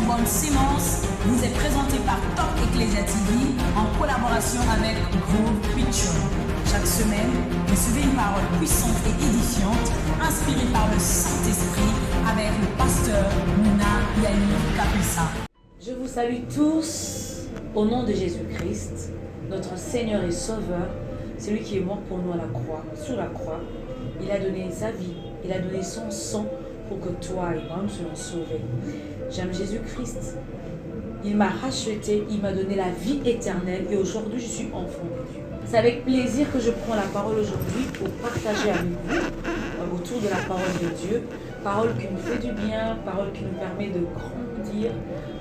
Bonne Sémence vous est présenté par Top Ecclesia TV en collaboration avec Groove Picture. Chaque semaine, recevez une parole puissante et édifiante, inspirée par le Saint-Esprit avec le pasteur Nina Yannick Kapessa. Je vous salue tous au nom de Jésus-Christ, notre Seigneur et Sauveur, celui qui est mort pour nous à la croix, sur la croix. Il a donné sa vie, il a donné son sang pour que toi et moi nous soyons sauvés. J'aime Jésus-Christ. Il m'a racheté, il m'a donné la vie éternelle et aujourd'hui je suis enfant de Dieu. C'est avec plaisir que je prends la parole aujourd'hui pour partager avec vous autour de la parole de Dieu. Parole qui nous fait du bien, parole qui nous permet de grandir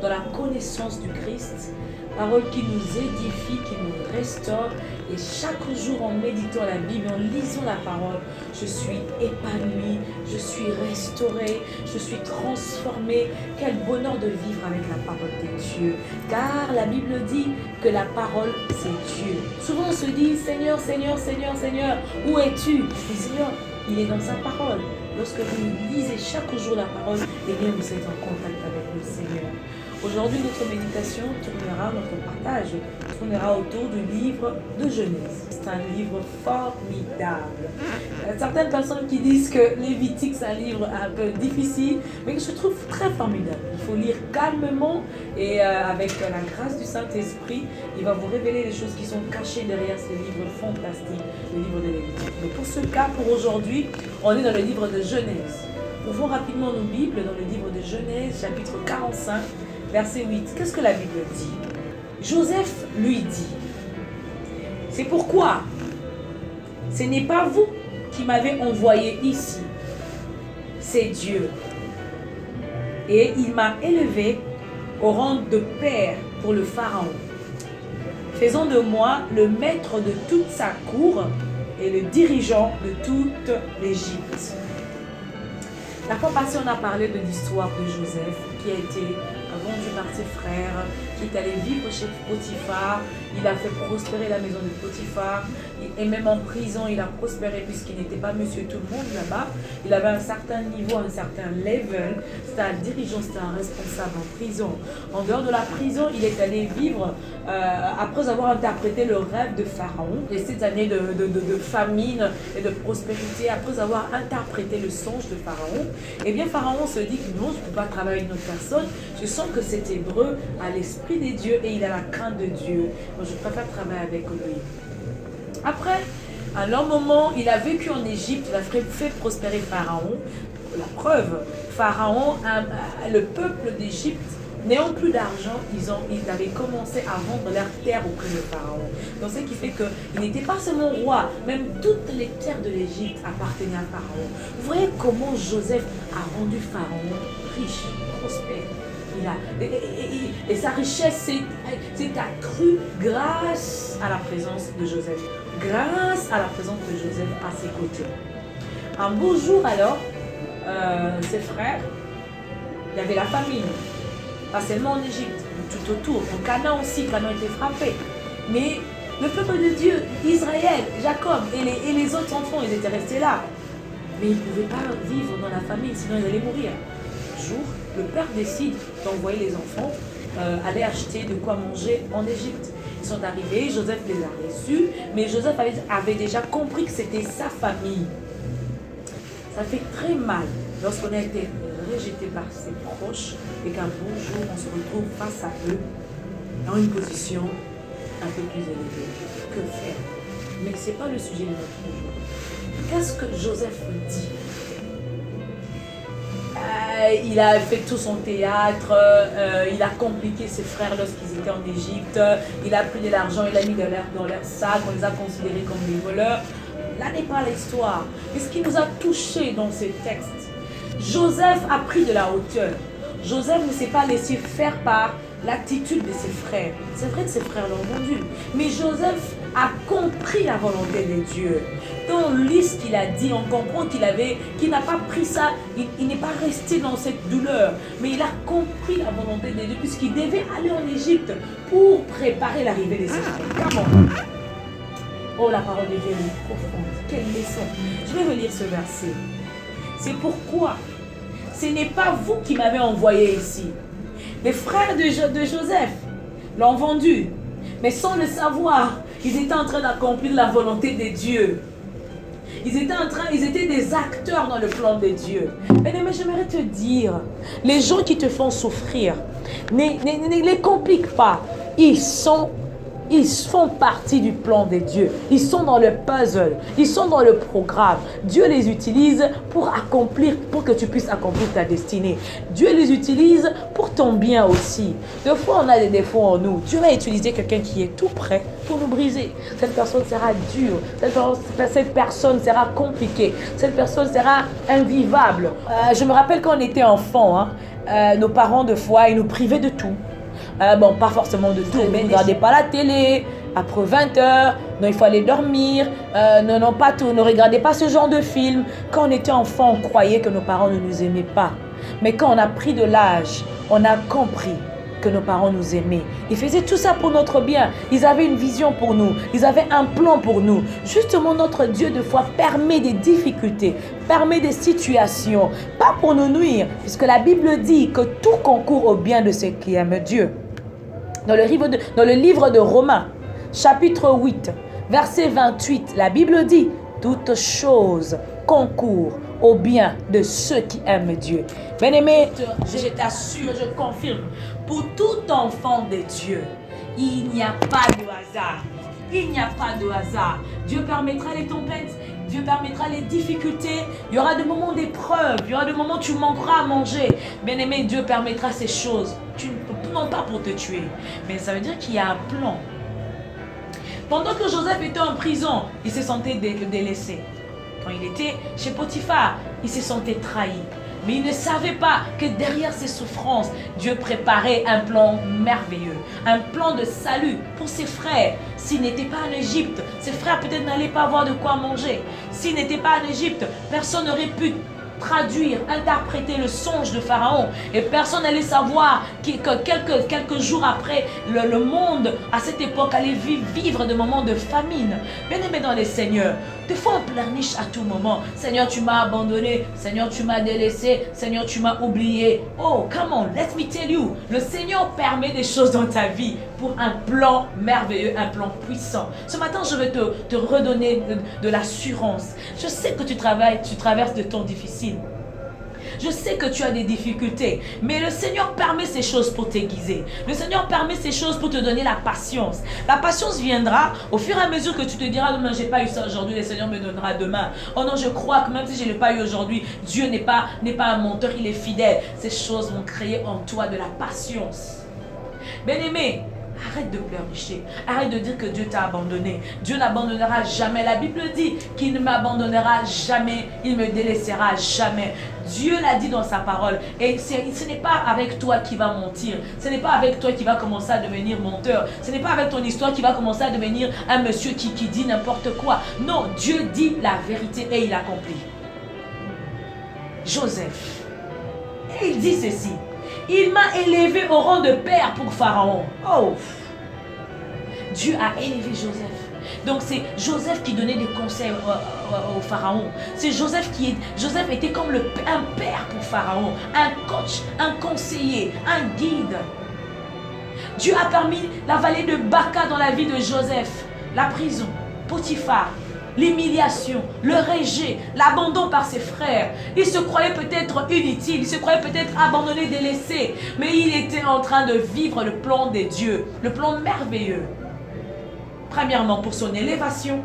dans la connaissance du Christ. Parole qui nous édifie, qui nous restaure. Et chaque jour en méditant la Bible, en lisant la parole, je suis épanouie, je suis restaurée, je suis transformée. Quel bonheur de vivre avec la parole de Dieu. Car la Bible dit que la parole, c'est Dieu. Souvent on se dit, Seigneur, Seigneur, Seigneur, Seigneur, où es-tu? Mais Seigneur, il est dans sa parole. Lorsque vous lisez chaque jour la parole, eh bien vous êtes en contact avec le Seigneur. Aujourd'hui, notre méditation tournera, notre partage tournera autour du livre de Genèse. C'est un livre formidable. Certaines personnes qui disent que Lévitique, c'est un livre un peu difficile, mais que je trouve très formidable. Il faut lire calmement et avec la grâce du Saint-Esprit, il va vous révéler les choses qui sont cachées derrière ce livre fantastique, le livre de Lévitique. Mais pour ce cas, pour aujourd'hui, on est dans le livre de Genèse. Ouvrons rapidement nos Bibles dans le livre de Genèse, chapitre 45. Verset 8, qu'est-ce que la Bible dit? Joseph lui dit, c'est pourquoi ce n'est pas vous qui m'avez envoyé ici, c'est Dieu. Et il m'a élevé au rang de père pour le Pharaon, faisant de moi le maître de toute sa cour et le dirigeant de toute l'Égypte. La fois passée, on a parlé de l'histoire de Joseph qui a été vendu par ses frères, qui est allé vivre chez Potiphar. Il a fait prospérer la maison de Potiphar. Et même en prison, il a prospéré puisqu'il n'était pas monsieur tout le monde là-bas. Il avait un certain niveau, un certain level. C'était un dirigeant, c'était un responsable en prison. En dehors de la prison, il est allé vivre, après avoir interprété le rêve de Pharaon, et ces années de famine et de prospérité, après avoir interprété le songe de Pharaon, eh bien Pharaon se dit que non, je ne peux pas travailler avec une autre personne. Je sens que cet hébreu a l'esprit des dieux et il a la crainte de Dieu. Moi, je préfère travailler avec lui. Après, à un moment, il a vécu en Égypte, il a fait prospérer Pharaon. La preuve, Pharaon, le peuple d'Égypte, n'ayant plus d'argent, ils avaient commencé à vendre leurs terres auprès de Pharaon. Donc, ce qui fait qu'il n'était pas seulement roi, même toutes les terres de l'Égypte appartenaient à Pharaon. Vous voyez comment Joseph a rendu Pharaon riche, prospère. Et sa richesse s'est accrue grâce à la présence de Joseph. Grâce à la présence de Joseph à ses côtés. Un beau jour alors, ses frères, il y avait la famine. Pas seulement en Égypte, tout autour. En Canaan aussi, Canaan était frappé. Mais le peuple de Dieu, Israël, Jacob et les autres enfants, ils étaient restés là. Mais ils ne pouvaient pas vivre dans la famine, sinon ils allaient mourir. Un jour, le père décide d'envoyer les enfants aller acheter de quoi manger en Égypte. Ils sont arrivés, Joseph les a reçus, mais Joseph avait déjà compris que c'était sa famille. Ça fait très mal lorsqu'on a été rejeté par ses proches et qu'un beau jour on se retrouve face à eux dans une position un peu plus élevée. Que faire? Mais ce n'est pas le sujet de notre jour. Qu'est-ce que Joseph dit? Il a fait tout son théâtre, il a compliqué ses frères lorsqu'ils étaient en Égypte, il a pris de l'argent, il a mis dans leur sac, on les a considérés comme des voleurs. Là n'est pas l'histoire. Et ce qui nous a touchés dans ces textes, Joseph a pris de la hauteur. Joseph ne s'est pas laissé faire par l'attitude de ses frères. C'est vrai que ses frères l'ont vendu, mais Joseph a compris la volonté de Dieu. Quand on lit ce qu'il a dit, on comprend qu'il n'a pas pris ça, il n'est pas resté dans cette douleur, mais il a compris la volonté de Dieu puisqu'il devait aller en Égypte pour préparer l'arrivée de ses frères. Comment? Oh, la parole de Dieu est profonde. Quelle leçon! Je vais relire ce verset. C'est pourquoi ce n'est pas vous qui m'avez envoyé ici, Les frères de Joseph l'ont vendu. Mais sans le savoir, ils étaient en train d'accomplir la volonté de Dieu. Ils étaient des acteurs dans le plan de Dieu. Mais j'aimerais te dire, les gens qui te font souffrir, ne les complique pas. Ils font partie du plan de Dieu. Ils sont dans le puzzle. Ils sont dans le programme. Dieu les utilise pour que tu puisses accomplir ta destinée. Dieu les utilise pour ton bien aussi. Des fois, on a des défauts en nous. Dieu va utiliser quelqu'un qui est tout prêt pour nous briser. Cette personne sera dure. Cette personne sera compliquée. Cette personne sera invivable. Je me rappelle quand on était enfant, nos parents, de fois, ils nous privaient de tout. Pas forcément de tout, mais ne regardez pas la télé après 20h, non, il faut aller dormir, non, pas tout, ne regardez pas ce genre de film. Quand on était enfant, on croyait que nos parents ne nous aimaient pas. Mais quand on a pris de l'âge, on a compris que nos parents nous aimaient. Ils faisaient tout ça pour notre bien. Ils avaient une vision pour nous. Ils avaient un plan pour nous. Justement, notre Dieu, de fois, permet des difficultés, permet des situations, pas pour nous nuire, puisque la Bible dit que tout concourt au bien de ceux qui aiment Dieu. Dans le livre de Romains, chapitre 8, verset 28, la Bible dit « Toutes choses concourent au bien de ceux qui aiment Dieu. » Bien-aimé, je t'assure, je confirme, pour tout enfant de Dieu, il n'y a pas de hasard. Il n'y a pas de hasard. Dieu permettra les tempêtes, Dieu permettra les difficultés. Il y aura des moments d'épreuve, il y aura des moments où tu manqueras à manger. Bien-aimé, Dieu permettra ces choses. Non pas pour te tuer, mais ça veut dire qu'il y a un plan. Pendant que Joseph était en prison, il se sentait délaissé. Quand il était chez Potiphar, il se sentait trahi. Mais il ne savait pas que derrière ses souffrances, Dieu préparait un plan merveilleux, un plan de salut pour ses frères. S'il n'était pas en Égypte, ses frères peut-être n'allaient pas avoir de quoi manger. S'il n'était pas en Égypte, personne n'aurait pu traduire, interpréter le songe de Pharaon. Et personne n'allait savoir que quelques jours après, le monde, à cette époque, allait vivre des moments de famine. Bien-aimé dans les Seigneurs, des fois on pleurniche à tout moment. Seigneur, tu m'as abandonné. Seigneur, tu m'as délaissé. Seigneur, tu m'as oublié. Oh, come on, let me tell you. Le Seigneur permet des choses dans ta vie pour un plan merveilleux, un plan puissant. Ce matin, je veux te redonner de l'assurance. Je sais que tu traverses de temps difficiles. Je sais que tu as des difficultés, mais le Seigneur permet ces choses pour t'aiguiser. Le Seigneur permet ces choses pour te donner la patience. La patience viendra au fur et à mesure que tu te diras, non, j'ai pas eu ça aujourd'hui, le Seigneur me donnera demain. Oh non, je crois que même si je ne l'ai pas eu aujourd'hui, Dieu n'est pas un menteur, il est fidèle. Ces choses vont créer en toi de la patience. Bien-aimé, arrête de pleurnicher. Arrête de dire que Dieu t'a abandonné. Dieu n'abandonnera jamais. La Bible dit qu'il ne m'abandonnera jamais. Il me délaissera jamais. Dieu l'a dit dans sa parole. Et ce n'est pas avec toi qui va mentir. Ce n'est pas avec toi qui va commencer à devenir menteur. Ce n'est pas avec ton histoire qui va commencer à devenir un monsieur qui dit n'importe quoi. Non, Dieu dit la vérité et il accomplit. Joseph. Et il dit ceci. Il m'a élevé au rang de père pour Pharaon. Oh! Dieu a élevé Joseph. Donc c'est Joseph qui donnait des conseils au Pharaon. C'est Joseph était comme un père pour Pharaon. Un coach, un conseiller, un guide. Dieu a permis la vallée de Baka dans la vie de Joseph. La prison, Potiphar. L'humiliation, le rejet, l'abandon par ses frères. Il se croyait peut-être inutile, il se croyait peut-être abandonné, délaissé. Mais il était en train de vivre le plan de Dieu, le plan merveilleux. Premièrement, pour son élévation.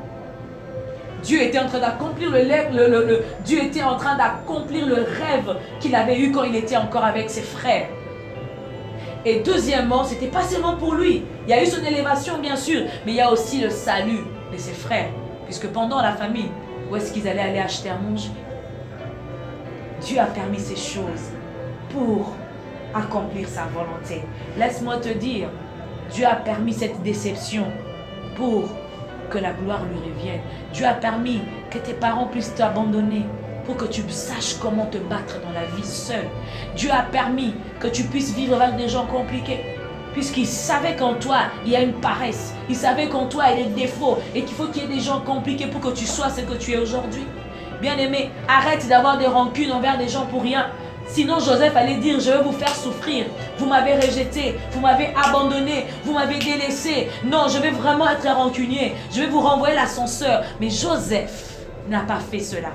Dieu était en train d'accomplir Dieu était en train d'accomplir le rêve qu'il avait eu quand il était encore avec ses frères. Et deuxièmement, ce n'était pas seulement pour lui. Il y a eu son élévation, bien sûr, mais il y a aussi le salut de ses frères. Puisque pendant la famine, où est-ce qu'ils allaient aller acheter à manger? Dieu a permis ces choses pour accomplir sa volonté. Laisse-moi te dire, Dieu a permis cette déception pour que la gloire lui revienne. Dieu a permis que tes parents puissent t'abandonner pour que tu saches comment te battre dans la vie seul. Dieu a permis que tu puisses vivre avec des gens compliqués. Puisqu'il savait qu'en toi, il y a une paresse. Il savait qu'en toi, il y a des défauts. Et qu'il faut qu'il y ait des gens compliqués pour que tu sois ce que tu es aujourd'hui. Bien-aimé, arrête d'avoir des rancunes envers des gens pour rien. Sinon, Joseph allait dire, je vais vous faire souffrir. Vous m'avez rejeté, vous m'avez abandonné, vous m'avez délaissé. Non, je vais vraiment être rancunier. Je vais vous renvoyer l'ascenseur. Mais Joseph n'a pas fait cela.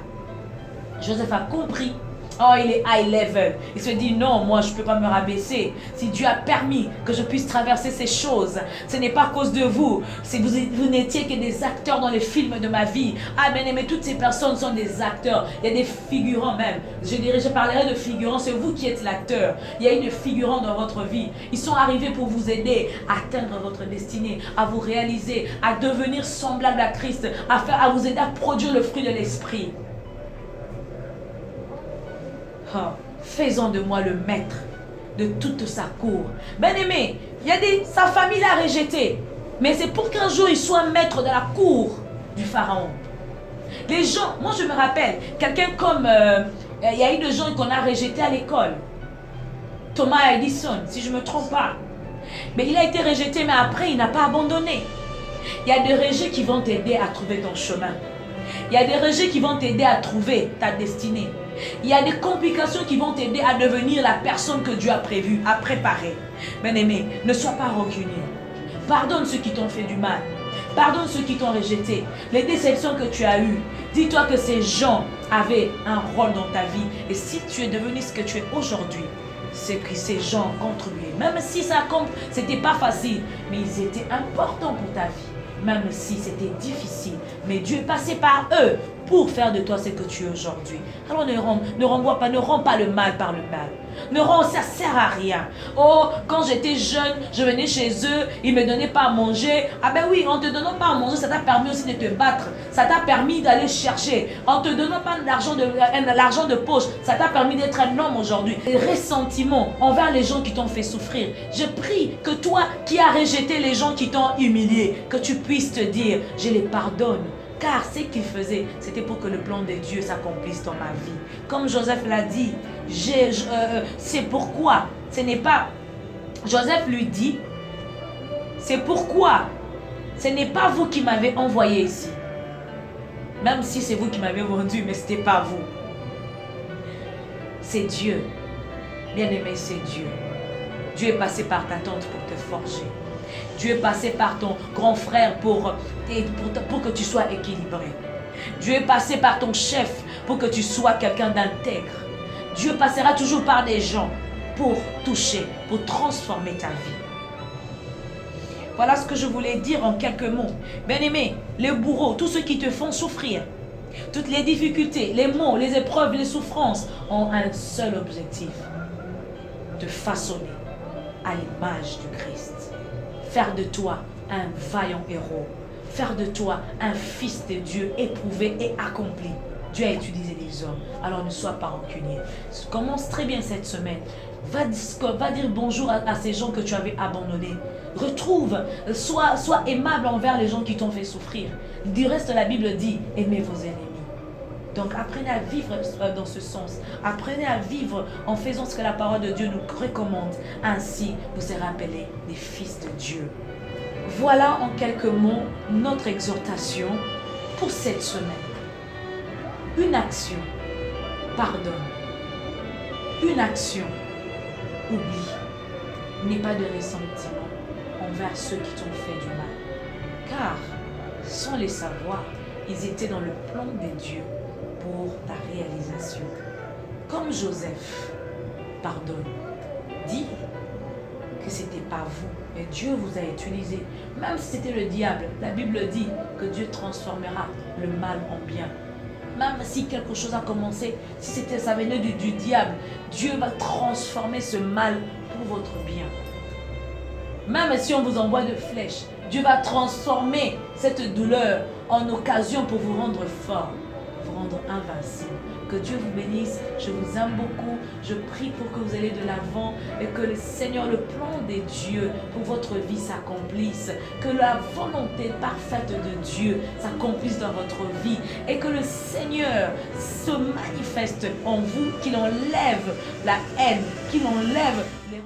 Joseph a compris. Oh, il est high level. Il se dit, non, moi, je ne peux pas me rabaisser. Si Dieu a permis que je puisse traverser ces choses, ce n'est pas à cause de vous. Si vous n'étiez que des acteurs dans les films de ma vie. Ah, bien aimé, toutes ces personnes sont des acteurs. Il y a des figurants même. Je parlerai de figurants. C'est vous qui êtes l'acteur. Il y a eu des figurants dans votre vie. Ils sont arrivés pour vous aider à atteindre votre destinée, à vous réaliser, à devenir semblable à Christ, à vous aider à produire le fruit de l'esprit. Oh, faisons de moi le maître de toute sa cour. Bien-aimé, sa famille l'a rejeté. Mais c'est pour qu'un jour il soit maître de la cour du pharaon. Les gens, moi je me rappelle, quelqu'un comme, il y a eu des gens qu'on a rejetés à l'école. Thomas Edison, si je ne me trompe pas. Mais il a été rejeté, mais après il n'a pas abandonné. Il y a des rejets qui vont t'aider à trouver ton chemin. Il y a des rejets qui vont t'aider à trouver ta destinée. Il y a des complications qui vont t'aider à devenir la personne que Dieu a prévue, a préparée. Bien-aimé, ne sois pas rancunier. Pardonne ceux qui t'ont fait du mal. Pardonne ceux qui t'ont rejeté. Les déceptions que tu as eues. Dis-toi que ces gens avaient un rôle dans ta vie. Et si tu es devenu ce que tu es aujourd'hui, c'est que ces gens ont contribué. Même si c'était pas facile, mais ils étaient importants pour ta vie. Même si c'était difficile. Mais Dieu est passé par eux pour faire de toi ce que tu es aujourd'hui. Alors ne rends pas le mal par le mal. Ça ne sert à rien. Oh, quand j'étais jeune, je venais chez eux, ils ne me donnaient pas à manger. Ah ben oui, en ne te donnant pas à manger, ça t'a permis aussi de te battre. Ça t'a permis d'aller chercher. En ne te donnant pas l'argent de poche, ça t'a permis d'être un homme aujourd'hui. Les ressentiments envers les gens qui t'ont fait souffrir. Je prie que toi qui as rejeté les gens qui t'ont humilié, que tu puisses te dire, je les pardonne. Car ce qu'il faisait, c'était pour que le plan de Dieu s'accomplisse dans ma vie. Comme Joseph l'a dit, c'est pourquoi, ce n'est pas... Joseph lui dit, c'est pourquoi, ce n'est pas vous qui m'avez envoyé ici. Même si c'est vous qui m'avez vendu, mais ce n'était pas vous. C'est Dieu. Bien-aimé, c'est Dieu. Dieu est passé par ta tante pour te forger. Dieu est passé par ton grand frère pour que tu sois équilibré. Dieu est passé par ton chef pour que tu sois quelqu'un d'intègre. Dieu passera toujours par des gens pour toucher, pour transformer ta vie. Voilà ce que je voulais dire en quelques mots. Bien-aimé, les bourreaux, tous ceux qui te font souffrir, toutes les difficultés, les maux, les épreuves, les souffrances ont un seul objectif. Te façonner à l'image du Christ. Faire de toi un vaillant héros. Faire de toi un fils de Dieu éprouvé et accompli. Dieu a utilisé des hommes. Alors ne sois pas rancunier. Commence très bien cette semaine. Va dire bonjour à ces gens que tu avais abandonnés. Retrouve, sois aimable envers les gens qui t'ont fait souffrir. Du reste, la Bible dit, aimez vos ennemis. Donc apprenez à vivre dans ce sens. Apprenez à vivre en faisant ce que la parole de Dieu nous recommande. Ainsi, vous serez appelés des fils de Dieu. Voilà en quelques mots notre exhortation pour cette semaine. Une action, pardonne. Une action, oublie. N'aie pas de ressentiment envers ceux qui t'ont fait du mal. Car, sans les savoir, ils étaient dans le plan de Dieu pour ta réalisation. Comme Joseph, pardonne. Dis que ce n'était pas vous, mais Dieu vous a utilisé. Même si c'était le diable, la Bible dit que Dieu transformera le mal en bien. Même si quelque chose a commencé, si ça venait du diable, Dieu va transformer ce mal pour votre bien. Même si on vous envoie de flèches, Dieu va transformer cette douleur en occasion pour vous rendre fort, vous rendre invincible. Que Dieu vous bénisse, je vous aime beaucoup, je prie pour que vous allez de l'avant et que le Seigneur, le plan de Dieu pour votre vie s'accomplisse, que la volonté parfaite de Dieu s'accomplisse dans votre vie et que le Seigneur se manifeste en vous, qu'il enlève la haine, qu'il enlève les